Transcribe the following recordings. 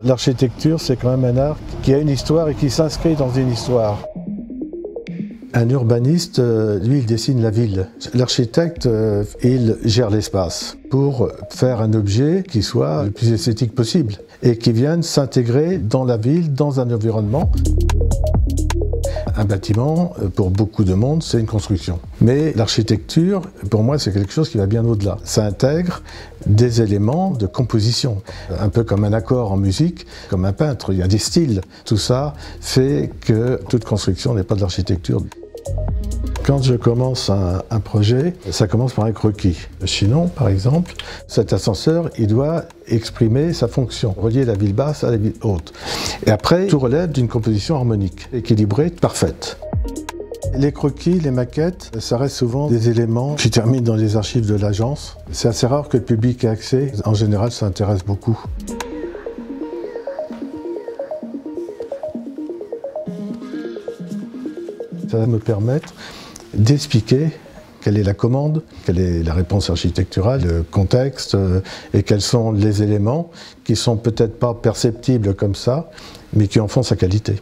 L'architecture, c'est quand même un art qui a une histoire et qui s'inscrit dans une histoire. Un urbaniste, lui, il dessine la ville. L'architecte, il gère l'espace pour faire un objet qui soit le plus esthétique possible et qui vienne s'intégrer dans la ville, dans un environnement. Un bâtiment, pour beaucoup de monde, c'est une construction. Mais l'architecture, pour moi, c'est quelque chose qui va bien au-delà. Ça intègre des éléments de composition. Un peu comme un accord en musique, comme un peintre, il y a des styles. Tout ça fait que toute construction n'est pas de l'architecture. Quand je commence un projet, ça commence par un croquis. Chinon, par exemple, cet ascenseur, il doit exprimer sa fonction, relier la ville basse à la ville haute. Et après, tout relève d'une composition harmonique, équilibrée, parfaite. Les croquis, les maquettes, ça reste souvent des éléments qui terminent dans les archives de l'agence. C'est assez rare que le public ait accès. En général, ça intéresse beaucoup. Ça va me permettre d'expliquer quelle est la commande, quelle est la réponse architecturale, le contexte et quels sont les éléments qui ne sont peut-être pas perceptibles comme ça, mais qui en font sa qualité.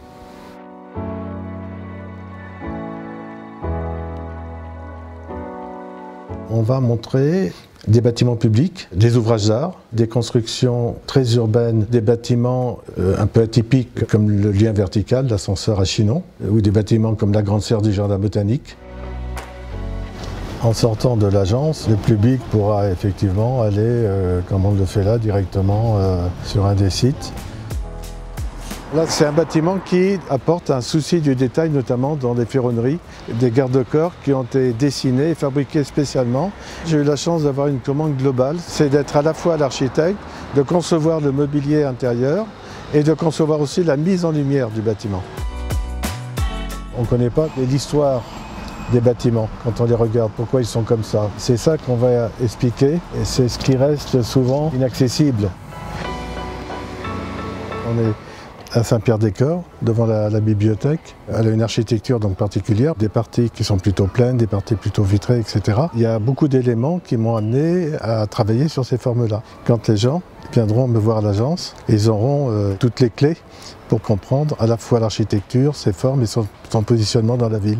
On va montrer des bâtiments publics, des ouvrages d'art, des constructions très urbaines, des bâtiments un peu atypiques comme le lien vertical, l'ascenseur à Chinon, ou des bâtiments comme la grande serre du jardin botanique. En sortant de l'agence, le public pourra effectivement aller, comme on le fait là, directement sur un des sites. Là, c'est un bâtiment qui apporte un souci du détail, notamment dans les ferronneries, des garde-corps qui ont été dessinés et fabriqués spécialement. J'ai eu la chance d'avoir une commande globale, c'est d'être à la fois l'architecte, de concevoir le mobilier intérieur et de concevoir aussi la mise en lumière du bâtiment. On ne connaît pas l'histoire des bâtiments quand on les regarde, pourquoi ils sont comme ça. C'est ça qu'on va expliquer et c'est ce qui reste souvent inaccessible. On est à Saint-Pierre-des-Corps, devant la bibliothèque. Elle a une architecture donc particulière, des parties qui sont plutôt pleines, des parties plutôt vitrées, etc. Il y a beaucoup d'éléments qui m'ont amené à travailler sur ces formes-là. Quand les gens viendront me voir à l'agence, ils auront toutes les clés pour comprendre à la fois l'architecture, ses formes et son positionnement dans la ville.